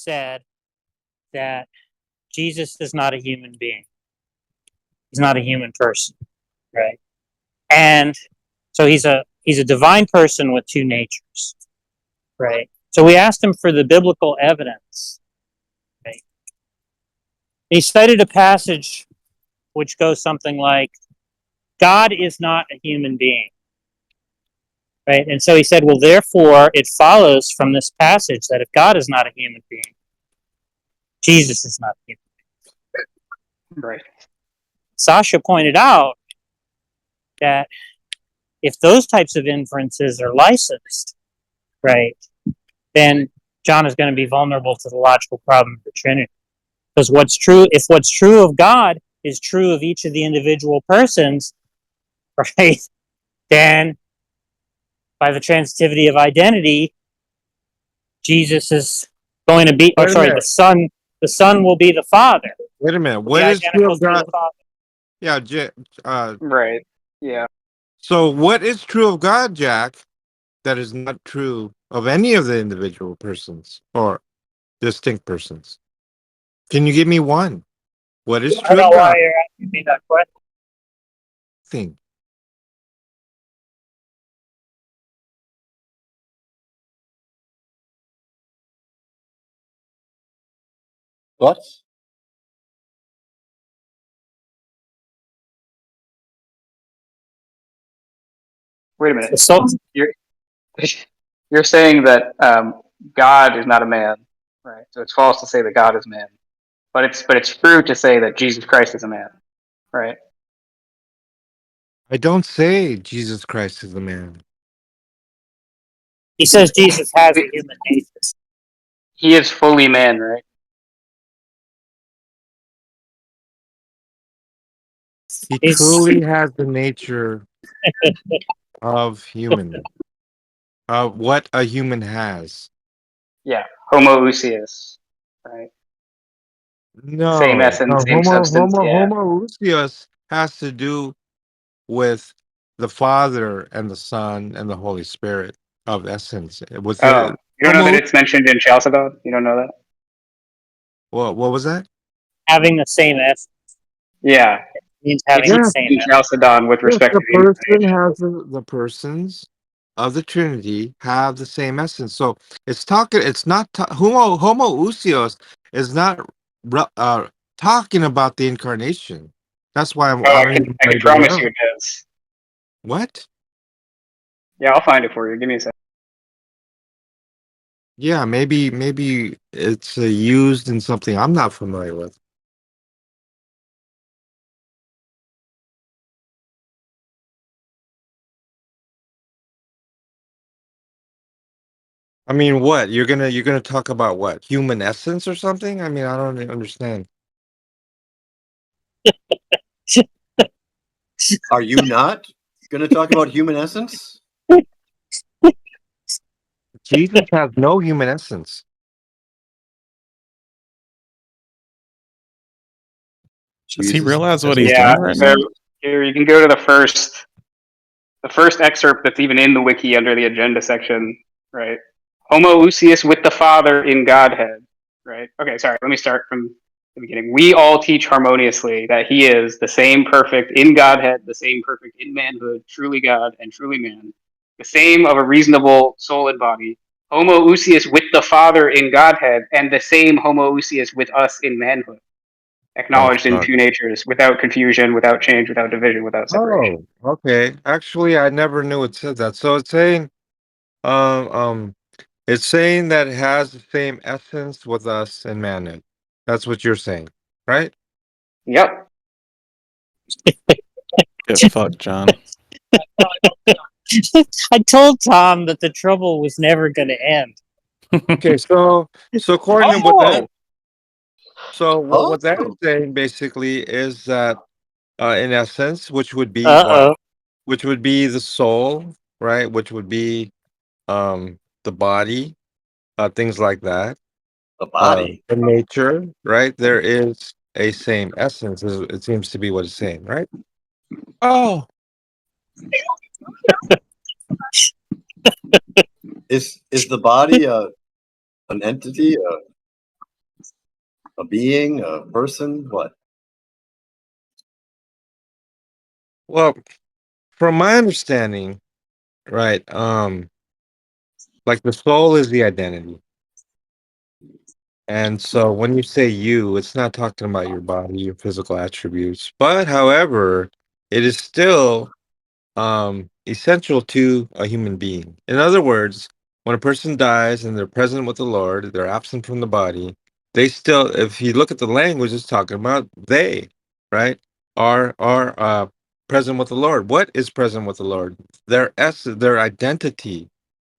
said that Jesus is not a human being. He's not a human person, right? And so he's a divine person with two natures, right? So we asked him for the biblical evidence. Right? He cited a passage which goes something like, God is not a human being. Right? And so he said, well, therefore, it follows from this passage that if God is not a human being, Jesus is not a human being. Right. Sasha pointed out that if those types of inferences are licensed, right, then John is going to be vulnerable to the logical problem of the Trinity. Because if what's true of God is true of each of the individual persons, right, then by the transitivity of identity, Jesus is going to be, the Son will be the Father. Wait a minute. What is true of God? Yeah, right. Yeah. So what is true of God, Jack, that is not true of any of the individual persons or distinct persons? Can you give me one? What is true I don't of know God? why you're asking me that question. Thing. What? Wait a minute. So, You're saying that God is not a man, right? So it's false to say that God is man, but it's true to say that Jesus Christ is a man, right? I don't say Jesus Christ is the man. he says Jesus has a human nature. He is fully man, right? He truly has the nature of human. What a human has. Yeah, homoousios, right? No, Same essence, same substance. Yeah. homoousios has to do with the Father and the Son and the Holy Spirit of essence. With Oh, the you don't know that it's mentioned in Chalcedon? You don't know that? what was that? Having the same essence Yeah, means having it's the same in essence. Chalcedon with respect The to the person incarnation. has the persons of the Trinity have the same essence. So it's talking. It's not homoousios is not talking about the incarnation. That's why Oh, I don't even I can bring it promise up. you it does. What? Yeah, I'll find it for you. Give me a second. Yeah, maybe it's used in something I'm not familiar with. I mean, what you're gonna talk about? What, human essence or something? I mean, I don't understand. Are you not going to talk about human essence? Jesus has no human essence. Does he Jesus realize what has he's no Yeah, doing right so now? here you can go to the first excerpt that's even in the wiki under the agenda section, right? Homoousios with the Father in Godhead, right? Okay, sorry, let me start from the beginning. We all teach harmoniously that he is the same perfect in Godhead, the same perfect in manhood, truly God and truly man, the same of a reasonable soul and body, homoousios with the Father in Godhead, and the same homoousios with us in manhood, acknowledged in two natures, without confusion, without change, without division, without separation. Oh, okay. Actually, I never knew it said that. So um, um, it's saying that it has the same essence with us in manhood. That's what you're saying, right? Yep. Get fucked, John. I told Tom that the trouble was never going to end. Okay, so according to what that, so Oh. what that is saying basically is that, in essence, which would be Uh-oh. what? Which would be the soul, right? Which would be the body, things like that. The body. The nature, right? There is a same essence. It seems to be what it's saying, right? Oh, Is the body an entity? A being, a person, what? Well, from my understanding, right, like the soul is the identity. And so when you say you, it's not talking about your body, your physical attributes. But however, it is still essential to a human being. In other words, when a person dies and they're present with the Lord, they're absent from the body, they still, if you look at the language, it's talking about they, right, are present with the Lord. What is present with the Lord? Their essence, their identity,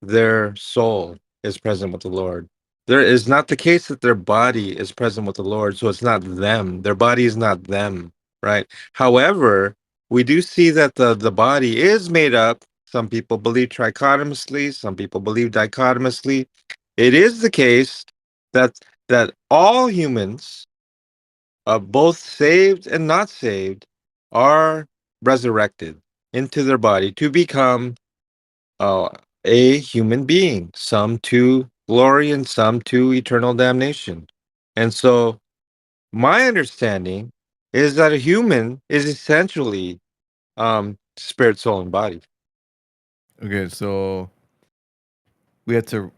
their soul is present with the Lord. There is not the case that their body is present with the Lord, so it's not them. Their body is not them, right? However, we do see that the body is made up. Some people believe trichotomously, some people believe dichotomously. It is the case that all humans, both saved and not saved, are resurrected into their body to become uh, a human being, some to glory and some to eternal damnation. And so, my understanding is that a human is essentially spirit, soul, and body. Okay, so we had to,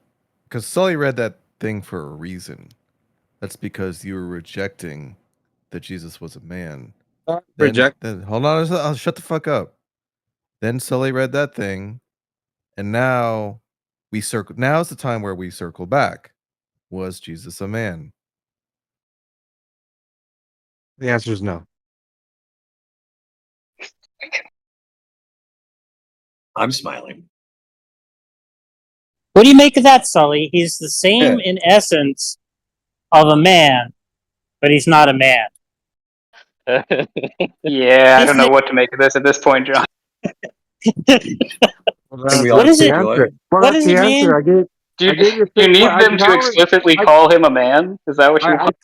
because Sully read that thing for a reason. That's because you were rejecting that Jesus was a man. Reject. Then hold on, I'll shut the fuck up. Then Sully read that thing, and now we circle. Now is the time where we circle back. Was Jesus a man? The answer is no. I'm smiling. What do you make of that, Sully? He's the same in essence of a man, but he's not a man. Yeah, I He's don't know the, what to make of this at this point, John. Can we What all is it? enjoy? Well, What that's does the it answer. mean? Do you, I gave you. do you Well, need them to explicitly call him a man? Is that what you want?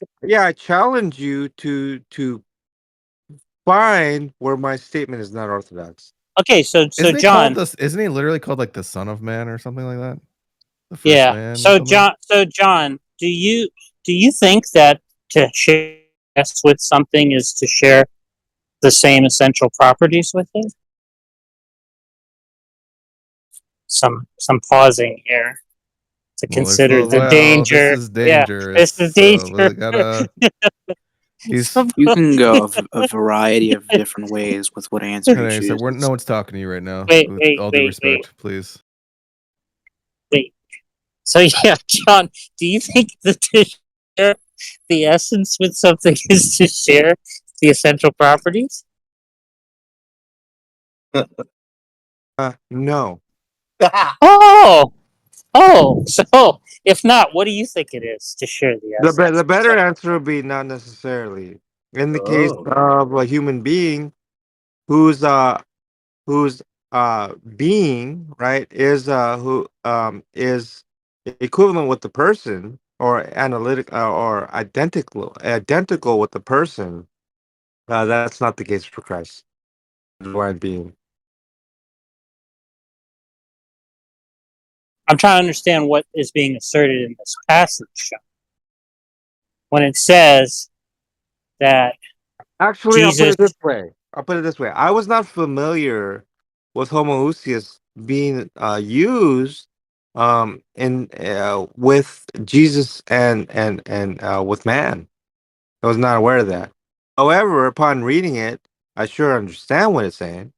I challenge you to find where my statement is not orthodox. Okay, so Isn't he called John, this? Isn't he literally called like the Son of Man or something like that? The first yeah. man or So something? John, do you think that to share with something is to share the same essential properties with it? Some pausing here to consider the This danger. is Yeah, dangerous. this is So danger. we gotta. He's Some- You can go a variety of different ways with what answer you okay. So choose. no one's talking to you right now. wait, With wait, all due wait, respect, please. wait. So yeah, John, do you think that to share the essence with something is to share the essential properties? No. Oh, oh. So if not, what do you think it is to share the essence? The better answer would be not necessarily. In the case Oh, of a human being whose whose being, right, is who is equivalent with the person, or analytic, or identical with the person, that's not the case for Christ, the divine being. I'm trying to understand what is being asserted in this passage, John. When it says that Actually, Jesus, I'll put it this way. I was not familiar with homoousios being used in with Jesus and with man. I was not aware of that. However, upon reading it, I sure understand what it's saying.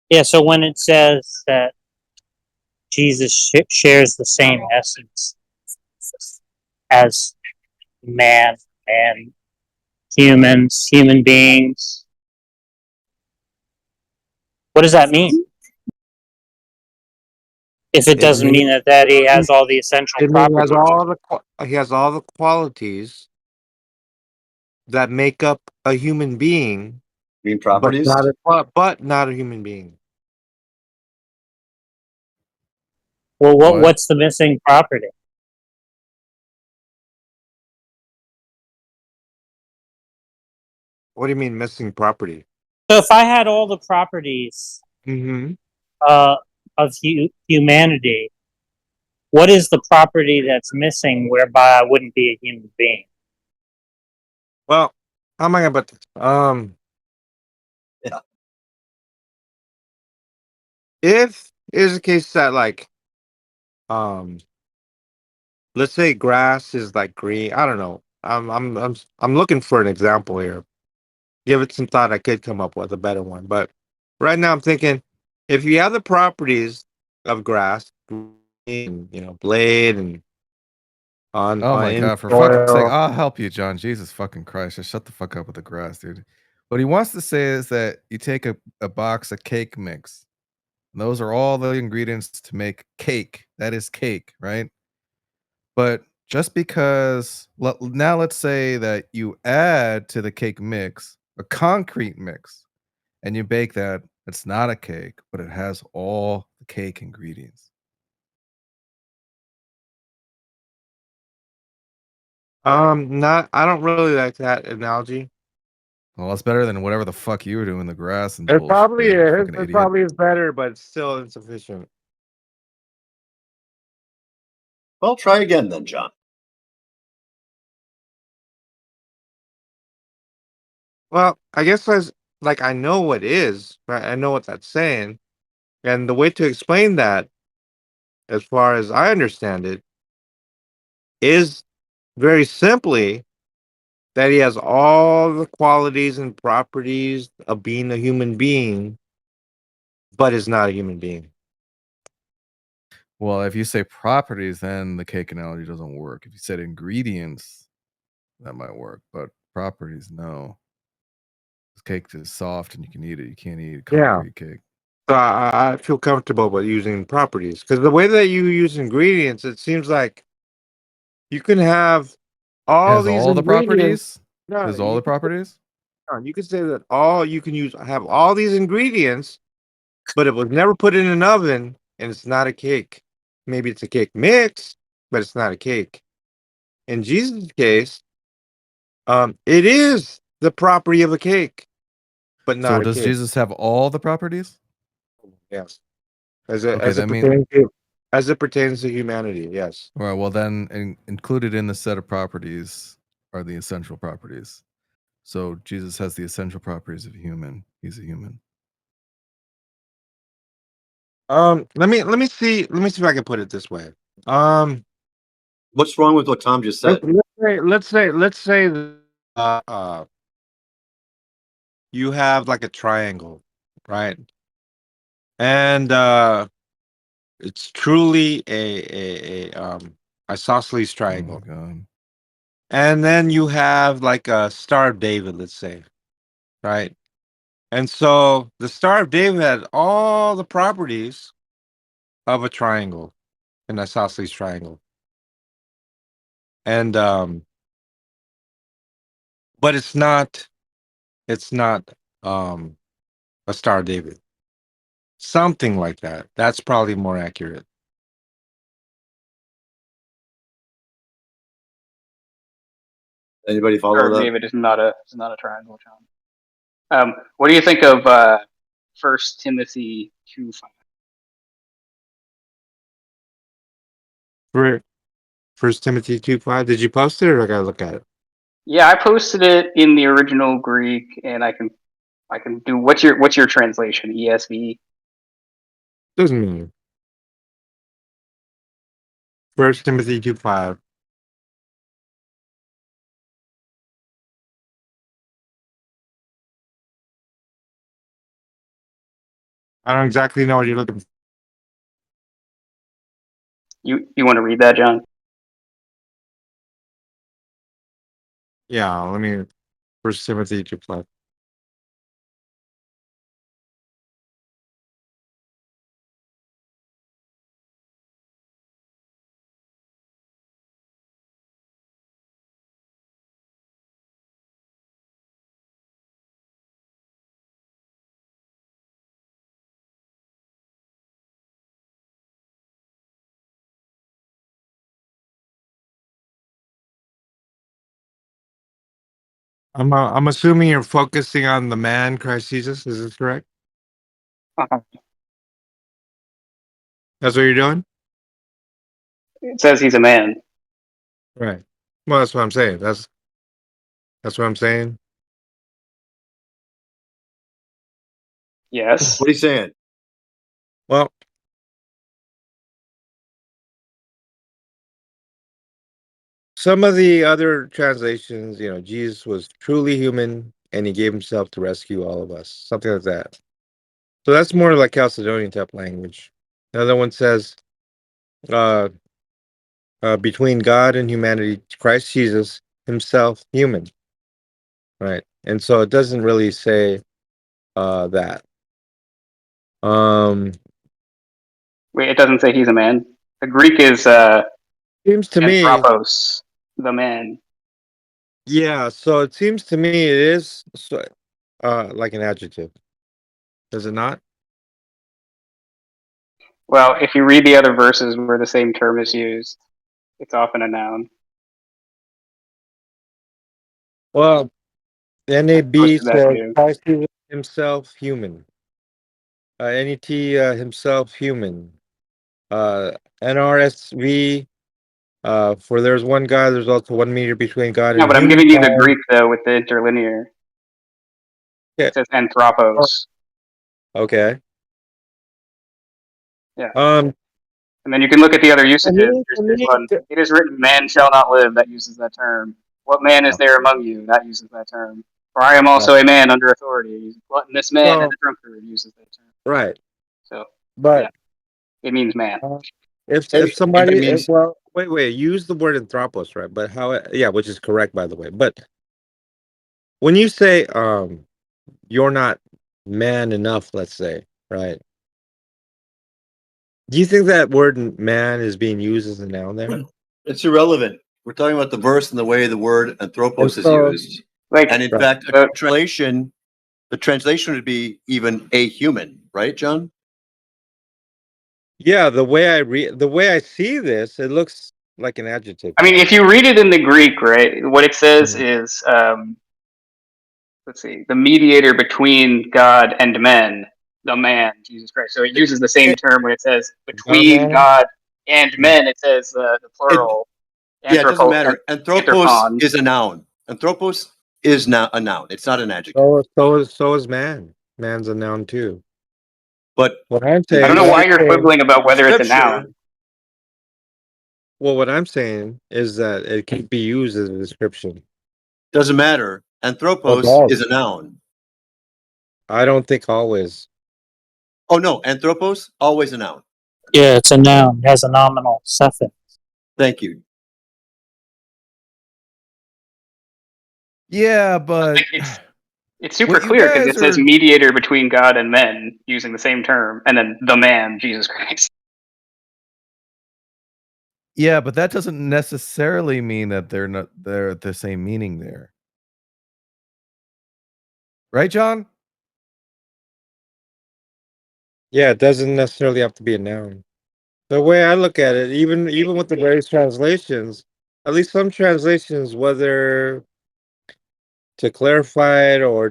yeah, so when it says that Jesus shares the same essence as man and humans, human beings, what does that mean? If it It doesn't means mean that he has all the essential he has properties. he has all the qualities that make up a human being, mean properties? but not a human being. Well, What? what's the missing property? What do you mean missing property? So if I had all the properties Mm-hmm. uh, of humanity, what is the property that's missing whereby I wouldn't be a human being? Well, how am I gonna put this? Yeah. If is a case that like, let's say grass is like green. I don't know. I'm looking for an example here. Give it some thought. I could come up with a better one, but right now I'm thinking if you have the properties of grass, green, blade and Oh on my in god, for fuck's sake, soil. I'll help you, John. Jesus fucking Christ. Just shut the fuck up with the grass, dude. What he wants to say is that you take a box of cake mix. And those are all the ingredients to make cake. That is cake, right? But just because now let's say that you add to the cake mix a concrete mix and you bake that, it's not a cake, but it has all the cake ingredients. Not. I don't really like that analogy. Well, it's better than whatever the fuck you were doing in the grass and It bullshit, probably you is. fucking It idiot. probably is better, but it's still insufficient. Well, try again then, John. Well, I guess I know what is, right? I know what that's saying. And the way to explain that, as far as I understand it, is very simply that he has all the qualities and properties of being a human being, but is not a human being. Well, if you say properties, then the cake analogy doesn't work. If you said ingredients, that might work, but properties, no. This cake is soft and you can eat it. You can't eat Yeah. concrete cake. So I feel comfortable with using properties because the way that you use ingredients, it seems like you can have It all has these all the ingredients. properties. No, There's all the properties. you could say that all you can have all these ingredients, but it was never put in an oven and it's not a cake. Maybe it's a cake mix, but it's not a cake. In Jesus' case, it is the property of a cake, but So not a does cake. Jesus have all the properties? Yes, as it Okay, as it that mean pertains to humanity. Yes. all right. Well, then included in the set of properties are the essential properties. So Jesus has the essential properties of a human. He's a human. Let me see if I can put it this way. What's wrong with what Tom just said? Let's say you have like a triangle, right? And it's truly a isosceles Oh my triangle. god. And then you have like a Star of David, let's say, right? And so the Star of David had all the properties of a triangle, an isosceles triangle. And but it's not a Star of David. Something like that. That's probably more accurate. Anybody Star follow of that? David is not a triangle, John. What do you think of 1 Timothy 2:5? For First Timothy 2:5. Did you post it or I gotta look at it? Yeah, I posted it in the original Greek, and I can do what's your translation? ESV. Doesn't matter. First Timothy 2:5. I don't exactly know what you're looking for. You want to read that, John? Yeah, let me First Timothy 2:5. I'm assuming you're focusing on the man Christ Jesus. Is this correct? Uh-huh. That's what you're doing? It says he's a man. Right. Well, that's what I'm saying. That's what I'm saying. Yes. What are you saying? Well, some of the other translations, Jesus was truly human and he gave himself to rescue all of us. Something like that. So that's more like Chalcedonian type language. Another one says, uh, between God and humanity, Christ Jesus himself human. Right. And so it doesn't really say that. Wait, it doesn't say he's a man. The Greek is Seems to me, anthropos, the man. yeah. So it seems to me it is like an adjective. Does it not? Well, if you read the other verses where the same term is used, it's often a noun. Well, I NAB posted that says too. Christ Jesus himself human. NET himself human. NRSV for there's one God, there's also 1 meter between God No, and but I'm human. giving you the Greek though with the interlinear. Yeah. It says anthropos. Okay. Yeah. Um. And then you can look at the other For usages. me, There's one. It is written, "Man shall not live." That uses that term. What man is there among you? That uses that term. For I am also a man under authority. Gluttonous man and so a drunkard uses that term. right, So yeah, but it means man. if If it somebody means well wait use the word anthropos, right? But how yeah, which is correct by the way. But when you say you're not man enough, let's say, right? Do you think that word man is being used as a noun there? it's irrelevant. We're talking about the verse and the way the word And anthropos is so used. Like, And in right. fact, the translation would be even a human, right, John? Yeah, the way I see this, it looks like an adjective I to mean, me. if you read it in the Greek, right, what it says Mhm. is, let's see, the mediator between God and men, the man, Jesus Christ. So it uses the same It, term when it says The between man. God and men. It says the it plural, yeah, it doesn't matter. Anthropos anthropon. is a noun. Anthropos is not a noun. It's not an adjective. So is man. Man's a noun too. But What I'm I don't saying, know what why I'm you're saying, quibbling about whether it's a scripture noun. well, what I'm saying is that it can be used as a description. doesn't matter. It Anthropos does. is a noun. I don't think always. Oh no, anthropos always a noun. Yeah, it's a noun. It has a nominal suffix. Thank you. Yeah, but Like it's super what you clear because guys it says are. mediator between God and men using the same term, and then the man, Jesus Christ. Yeah, but that doesn't necessarily mean that they're the same meaning there. Right, John? Yeah, it doesn't necessarily have to be a noun. The way I look at it, even with the various translations, at least some translations, whether to clarify it or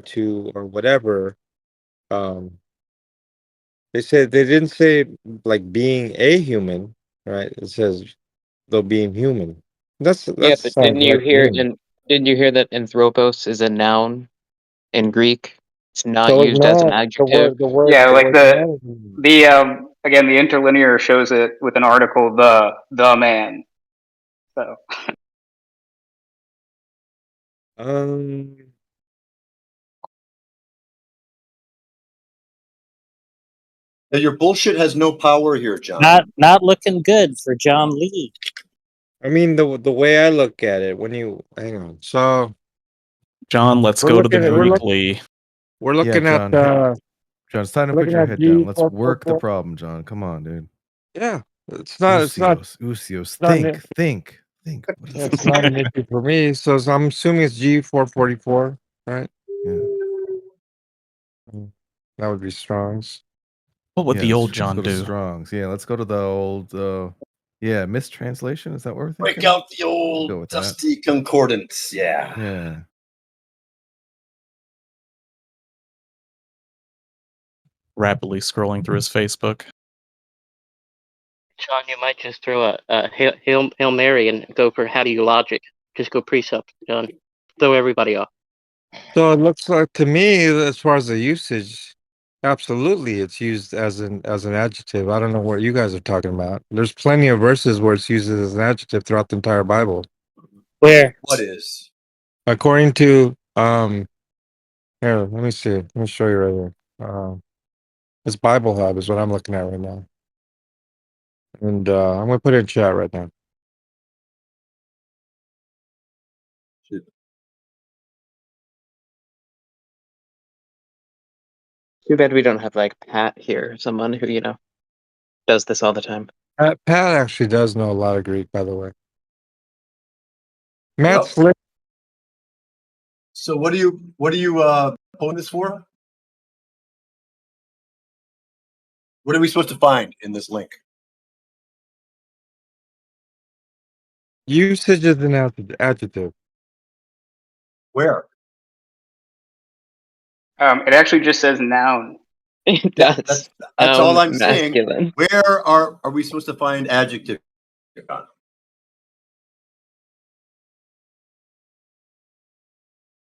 whatever, um, they didn't say like being a human, right? It says though being human. Yeah, That but sounds right to me. didn't you hear that anthropos is a noun in Greek? It's not So is used as an man. adjective. Yeah, The like word man is human. the again the interlinear shows it with an article, the man. So Um, Now, your bullshit has no power here, John. Not looking good for John Lee. I mean the way I look at it, when you hang on, so John, let's we're go to the looking at Greek, Lee. Yeah, John. John, it's time to we're put looking your at head down. G Let's four four work the four. problem, John. Come on, dude. Yeah, Usios. not Think. What does it it's not an say? issue for me. So I'm assuming it's G444, right? Yeah. That would be Strong's. What would Yeah, the old let's John go to do? Strong's. Yeah, let's go to the old mistranslation. Is that what we're thinking? Break out the Go old with that. dusty concordance. Yeah. Yeah. Rapidly scrolling through his Facebook. Sean, you might just throw a Hail Mary and go for how do you logic. Just go precept, John. Throw everybody off. So it looks like to me, as far as the usage, absolutely, it's used as an adjective. I don't know what you guys are talking about. There's plenty of verses where it's used as an adjective throughout the entire Bible. Where? What is? According to here, let me see. Let me show you right here. It's Bible Hub is what I'm looking at right now, and I'm gonna put it in chat right now. Too bad we don't have like Pat here, someone who, does this all the time. Pat actually does know a lot of Greek, by the way. Matt Yep. Slick. So what are you pulling this for? What are we supposed to find in this link? Usage is an adjective. Where? It actually just says noun. It Yeah, does. that's all I'm saying. Masculine. Where are we supposed to find adjective?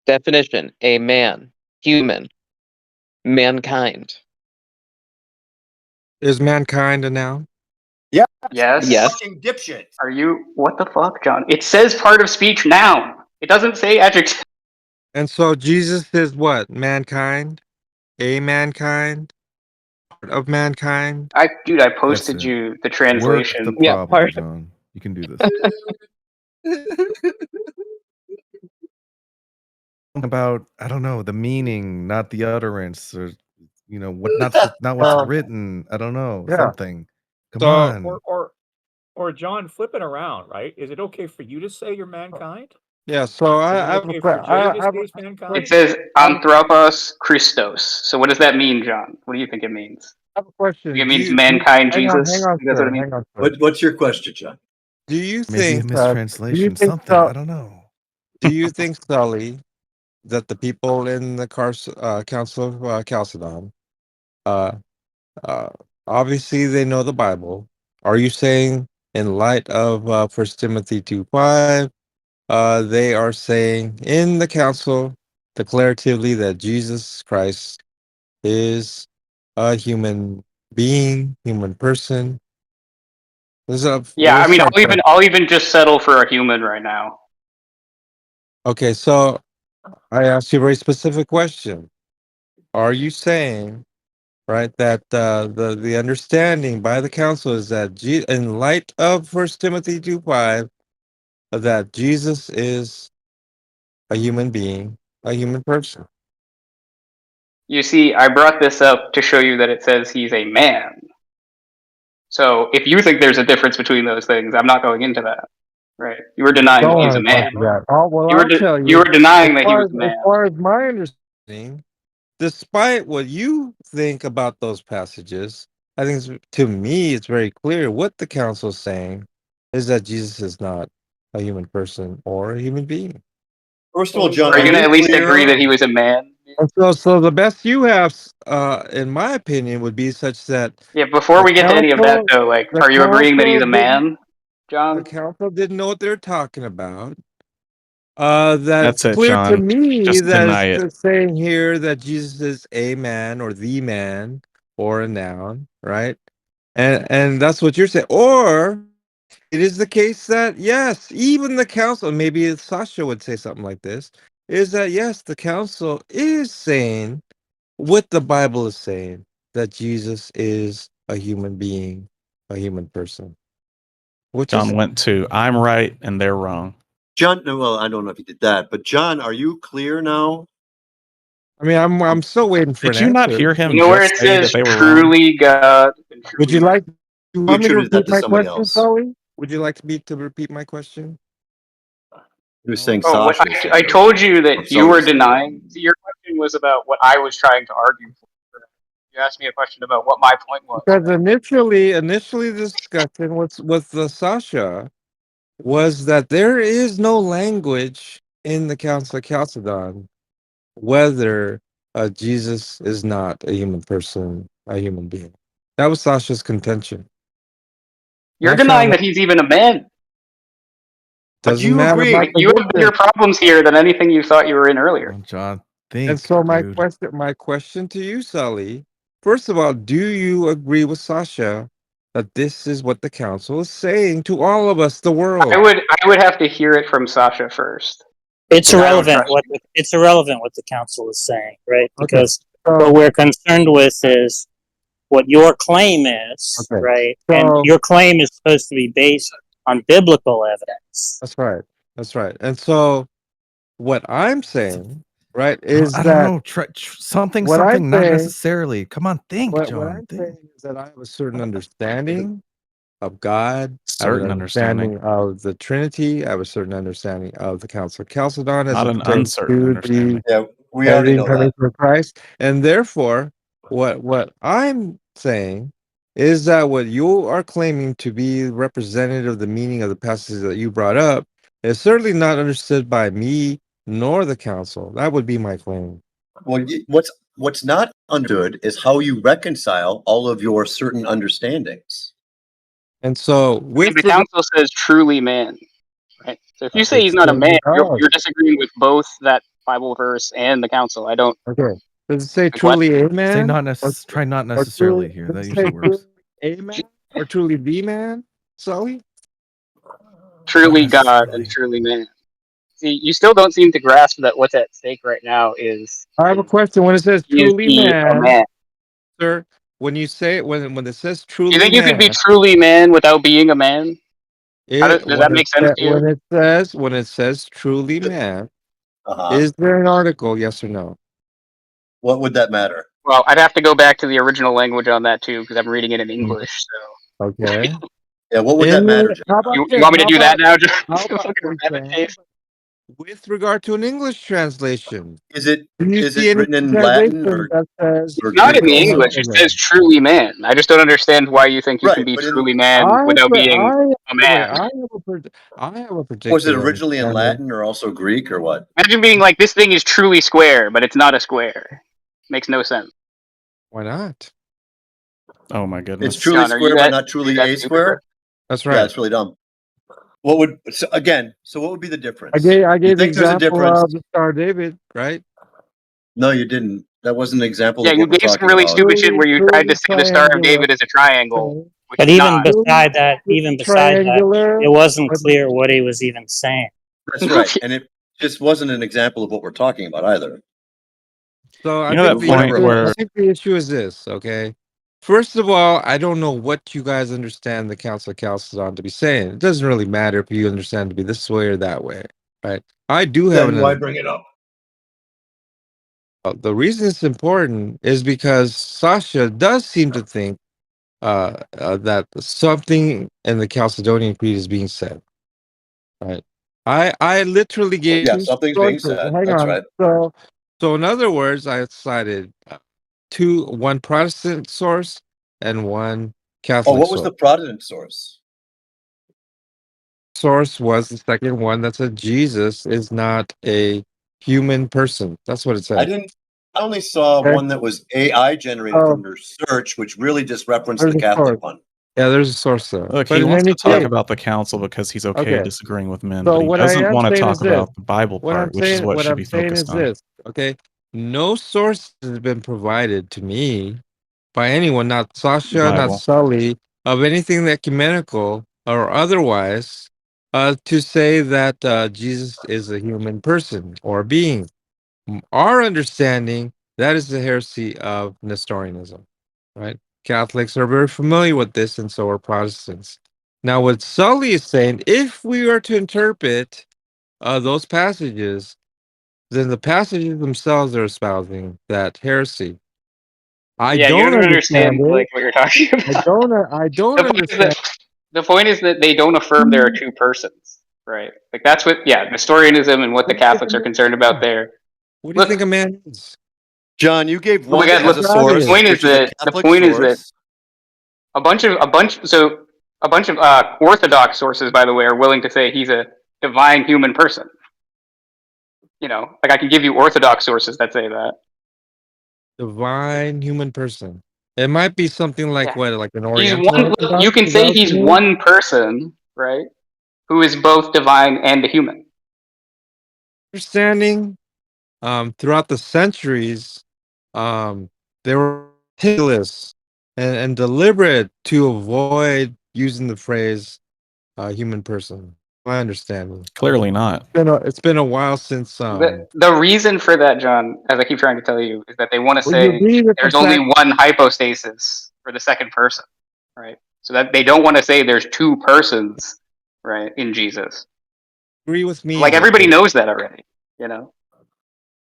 Definition: a man, human, mankind. Is mankind a noun? Yes. Yes. Fucking dipshit. Are you? What the fuck, John? It says part of speech noun. It doesn't say adjective. And so Jesus is what? Mankind? A mankind? Part of mankind? I That's posted it. you the Work translation. the Yeah, problem, part- John. You can do this. About I don't know the meaning, not the utterance, or what not what's written. I don't know Yeah. something. Come So- on. Or John, flip it around, right? Is it okay for you to say you're mankind? Yeah, so I Is it have okay a for que- Jay I to have say a- he's mankind? It says anthropos Christos. So what does that mean, John? What do you think it means? I have a question. It means mankind, hang on, Jesus. hang on, That's what sir, it means. hang on, sir. What's your question, John? Do you Maybe a think mistranslation. Something. so- I don't know. do you think, Sully, that the people in the Council of Chalcedon, uh, obviously they know the Bible? Are you saying, in light of 1 Timothy 2:5, they are saying in the council declaratively that Jesus Christ is a human being, human person? Yeah, I mean, I'll even just settle for a human right now. Okay, so I asked you a very specific question. Are you saying, right, that the understanding by the council is that in light of 1 Timothy 2:5, that Jesus is a human being, a human person? You see, I brought this up to show you that it says he's a man. So if you think there's a difference between those things, I'm not going into that. Right? You were denying that he's a man. Oh, well, You were I'll tell you. you were denying as that he far was as, a man. as far as my understanding, despite what you think about those passages, I think to me it's very clear what the council is saying is that Jesus is not a human person or a human being. First of all, John, Are you going to at least clear? agree that he was a man? And so the best you have, in my opinion, would be such that Yeah, before we get to any of that, though, like, the are you agreeing that he's a council man, the John? council didn't know what they're talking about. That's That's it, clear to John. me Just that deny it. it's saying here that Jesus is a man or the man or a noun, right? And that's what you're saying. Or it is the case that yes, even the council, maybe Sasha would say something like this, is that yes, the council is saying what the Bible is saying, that Jesus is a human being, a human person. Which is John went to I'm right and they're wrong. John, no, well, I don't know if he did that, but John, are you clear now? I mean, I'm still waiting for Did an you not answer. hear him You know where just it say that says they were wrong? truly God? And Would you truly like? You want me to attributed that repeat to my somebody question, else. Sully? Would you like me to repeat my question? He was saying Oh, what, Sasha. I told you that you were Sully's saying. denying. See, your question was about what I was trying to argue for. You asked me a question about what my point was. Because initially the discussion with the Sasha was that there is no language in the Council of Chalcedon whether Jesus is not a human person, a human being. That was Sasha's contention. You're Not denying trying that he's even a man. But doesn't you matter agree. about Like, the you have bigger distance. problems here than anything you thought you were in earlier. Come on, John, And think, so dude. my question to you, Sully, first of all, do you agree with Sasha that this is what the council is saying to all of us, the world? I would have to hear it from Sasha first. It's And I don't irrelevant trust it's irrelevant what the council is saying, right? Okay. Because So, what we're concerned with is what your claim is, okay. right? So And your claim is supposed to be based on biblical evidence. that's right. That's right. And so what I'm saying, right, is I don't that know. Something, what I'm something, not saying, necessarily. Come on, think, what John. I'm Think. saying is that I have a certain understanding of God. I have an Certain understanding. of the Trinity. I have a certain understanding of the Council of Chalcedon as Not it an pertains uncertain to understanding. Yeah, we the already know incarnation that. of Christ. And therefore, what I'm saying is that what you are claiming to be representative of the meaning of the passages that you brought up is certainly not understood by me nor the council. That would be my claim. Well, what's not understood is how you reconcile all of your certain understandings. And so, the council says truly man, right? So if you say he's not a man, you're disagreeing with both that Bible verse and the council. I don't. Okay. Does it say Like, what? truly amen? Say not try not necessarily here. That usually works. Amen or truly the man, Sully? Truly God and necessarily. truly man. See, you still don't seem to grasp that what's at stake right now is I have a question. When it says is truly he a man, man? sir, when you say it, when it says Do you truly think you can be man, truly man without being a man? Does that make sense to you? when it says truly man, Uh-huh. is there an article? Yes or no? What would that matter? Well, I'd have to go back to the original language on that too, because I'm reading it in English. So Okay. Yeah, what would that matter, John? How about you this? want me to How do that about now? Just how fucking about this, rabbit then? chase? With regard to an English translation, Is it do you see any written in translation Latin or that says It's not Greek in the also? English. It says truly man. I just don't understand why you think you can Right, be but truly man without being a man. I have a was it particular originally in understanding. Latin or also Greek or what? Imagine being like, this thing is truly square, but it's not a square. Makes no sense. Why not? Oh my It's goodness. truly John, are you square, but that? not Are you truly that a stupid? square. That's Yeah, right. it's really dumb. What would so what would be the difference? I You gave the think there's a example difference? of the Star David, right? No, you didn't. That wasn't an example Yeah, of you what we're gave some talking really about. stupid shit where you tried to say the Star of David is a triangle, which But it's even not. beside that, it wasn't clear what he was even saying. That's right, and it just wasn't an example of what we're talking about either. So I You know think that point where the issue is this, okay? First of all, I don't know what you guys understand the Council of Chalcedon to be saying. It doesn't really matter if you understand to be this way or that way, right? I do have Then why bring it up? the reason it's important is because Sasha does seem to think that something in the Chalcedonian Creed is being said, right? I literally gave Yeah, two something's being sources. said. Hang That's on. right. So in other words, I cited one Protestant source and one Oh, Catholic what was source. the Protestant source? Source was the second one that said Jesus is not a human person. That's what it said. I only saw Okay. one that was AI generated Oh, from your search, which really just referenced there's the a source. Catholic one. Yeah, there's a source there. look, But he in wants any to talk case, about the council because he's okay okay. disagreeing with men, So but he what I doesn't am want to saying is talk this. about the Bible What I'm part, which is saying, what what should I'm be saying is focused on. this. Okay, no source has been provided to me by anyone, not The Sasha, not Bible. Sully, of anything ecumenical or otherwise, to say that Jesus is a human person or being. Our understanding, that is the heresy of Nestorianism, right? Catholics are very familiar with this, and so are Protestants. Now, what Sully is saying, if we are to interpret those passages, then the passages themselves are espousing that heresy. I Yeah, you don't don't understand understand it. like what you're talking about. I don't understand. The point is that they don't affirm there are two persons, right? Like that's what, yeah, Nestorianism and what the What do you think Catholics are concerned about there. What do you think a Look, man is? John, you gave oh my one God, as look. a The source, point is which is a that Catholic source. a bunch of Orthodox sources, by the way, are willing to say he's a divine human person. You know, like I can give you Orthodox sources that say that. Divine human person. It might be something like Yeah. like an He's Oriental one. Orthodox. You can Is that say what you he's mean? one person, right? Who is both divine and a human. Understanding, throughout the centuries, they were meticulous and deliberate to avoid using the phrase human person. My understanding. Clearly not. It's been a while since The reason for that, John, as I keep trying to tell you, is that they want to well, you say agree with the there's only fact one hypostasis for the second person, right? So that they don't want to say there's two persons, right, in Jesus. agree with me Like everybody knows that already, you know.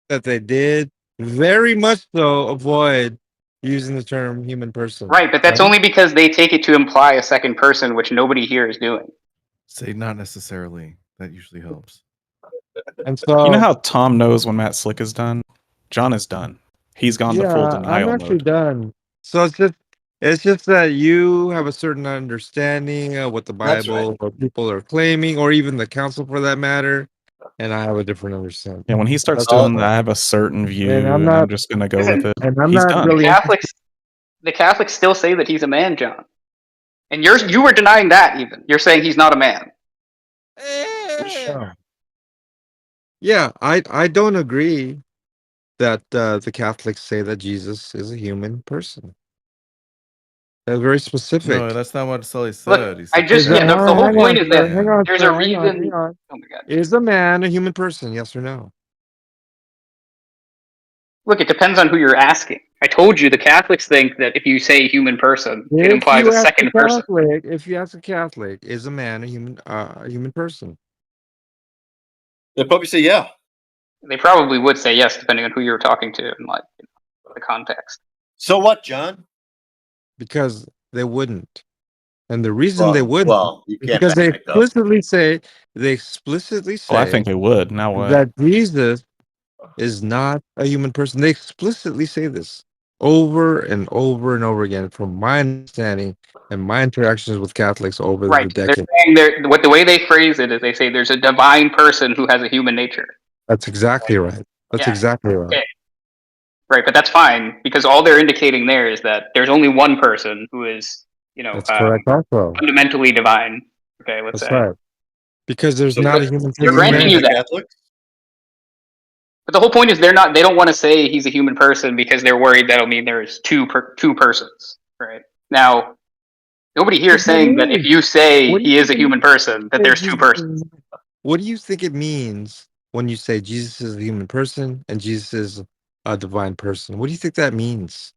that they did very much so avoid using the term human person. Right, but that's Right? only because they take it to imply a second person, which nobody here is doing. Say not necessarily. That usually helps. And so You know how Tom knows when Matt Slick is done? John is done. He's gone to full yeah, I'm denial actually mode. done. So it's just that you have a certain understanding of what the That's right. Bible or people are claiming, or even the council for that matter, and I have a different understanding. Yeah, when he starts That's doing all. that, I have a certain view, And I'm and I'm not, just gonna go with Listen, it. and I'm He's not done. the really Catholics still say that he's a man, John, and you were denying that. Even you're saying he's not a man. interested. Yeah, I don't agree that the Catholics say that Jesus is a human person. They're very No, specific. that's not what Sully Look, said. He I said just Is a, yeah. that The whole hang point on, is sir. that Hang on, there's a sir. Hang on. Hang reason. on. Oh my god. Is a man a human person? Yes or no? Look, it depends on who you're asking. I told you the Catholics think that if you say human person, it If implies a you ask a second person. Catholic, is a man a human person? They'll probably say, yeah. They probably would say yes, depending on who you were talking to and like the context. So what, John? Because they wouldn't. And the reason they wouldn't Well, you is can't because back up. they explicitly Well, I say think they would. Now what? that Jesus is not a human person. They explicitly say this over and over and over again from my understanding and my interactions with Catholics over the Right. They're decades. saying what the way they phrase it is they say there's a divine person who has a human nature. That's exactly right. That's Yeah. exactly right. Okay. Right, but that's fine because all they're indicating there is that there's only one person who is, That's correct also. fundamentally divine. Okay, let's That's say. right. Because there's So not what? a human They're person granting there. you that. Catholics? But the whole point is they don't want to say he's a human person because they're worried that'll mean there's two persons. Right now, nobody here is What does that saying that if mean? you say What do he you is a think human person, that there's two persons. What do you think it means when you say Jesus is a human person and Jesus is a divine person? What do you think that means?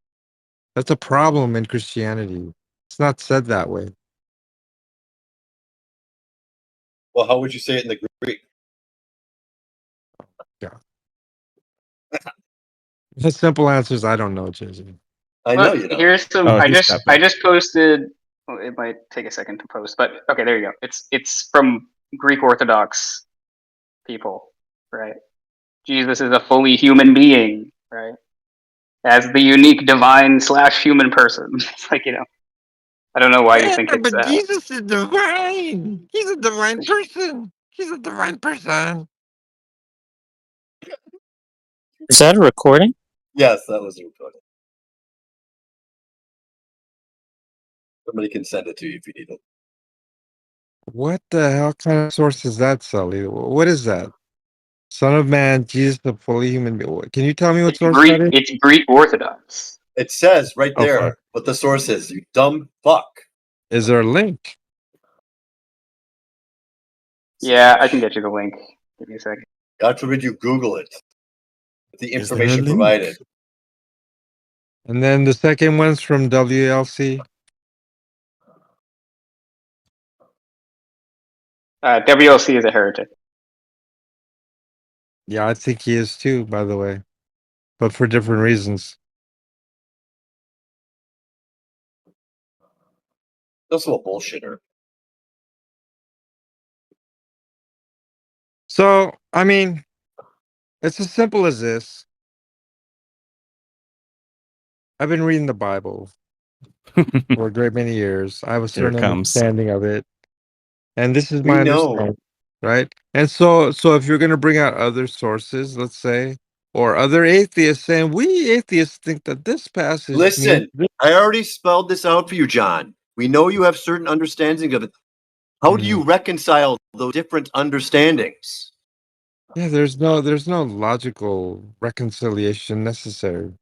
That's a problem in Christianity. It's not said that way. Well, how would you say it in the Greek? Yeah. The simple answer is I don't know, JJ. I know Look, you don't. here's some. Oh, I he's just tapping. posted. Well, it might take a second to post, but okay, there you go. It's from Greek Orthodox people, right? Jesus is a fully human being, right? As the unique divine / human person. It's like I don't know why you Yeah, think it's. but Jesus is divine. He's a divine person. He's a divine person. Is that a recording? Yes, that was recorded. Somebody can send it to you if you need it. What the hell kind of source is that, Sully? What is that? Son of Man, Jesus, the fully human being. Can you tell me what It's source Greek. that is? It's Greek Orthodox. It says right Oh, there fuck. what the source is. You dumb fuck. Is there a link? Yeah, I can get you the link. Give me a second. God forbid you Google it. The Is there a information link? provided. And then the second one's from WLC. WLC is a heretic. Yeah, I think he is too, by the way, but for different reasons. Also a bullshitter. So, I mean, it's as simple as this. I've been reading the Bible for a great many years. I have a Here it certain comes. understanding of it, and this is We my know. understanding, right? And so if you're going to bring out other sources, let's say, or other atheists saying we atheists think that this passage means Listen, this. I already spelled this out for you, John. We know you have certain understandings of it. How do you reconcile those different understandings? Yeah, there's no logical reconciliation necessary.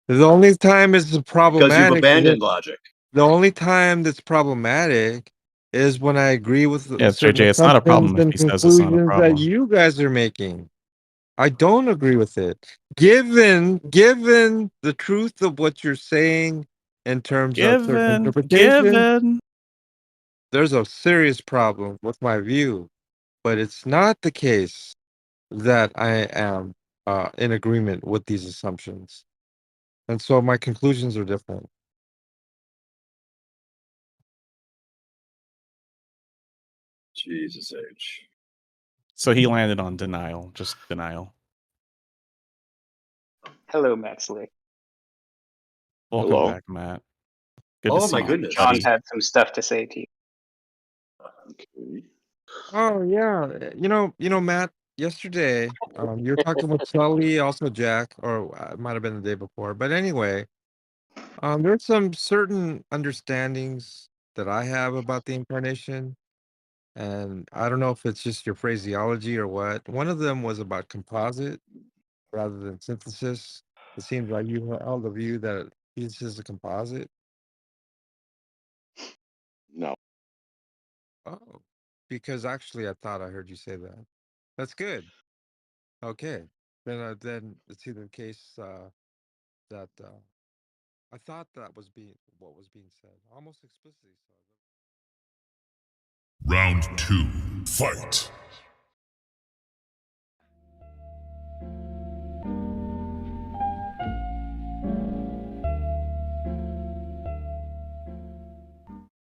The only time it's Because you've problematic abandoned logic. the only time that's problematic is when I agree with Yeah, certain JJ, it's not a assumptions problem if and he says it's not a conclusions that problem. you guys are making. I don't agree with it. Given the truth of what you're saying in terms of certain interpretations, there's a serious problem with my view. But it's not the case that I am in agreement with these assumptions. And so my conclusions are different. Jesus H. So he landed on denial, just denial. Hello, Matt Slick. Welcome Hello. back, Matt. Good to Oh see my you, goodness. John buddy. had some stuff to say to you. Okay. Oh yeah, Matt. Yesterday, you were talking with Sully, also Jack, or it might have been the day before. But anyway, there's some certain understandings that I have about the incarnation, and I don't know if it's just your phraseology or what. One of them was about composite rather than synthesis. It seems like you held the view that this is a composite. No. Oh, because actually, I thought I heard you say that. That's good. Okay, then it's either the case that I thought that was what was being said, almost explicitly so. Round 2, fight.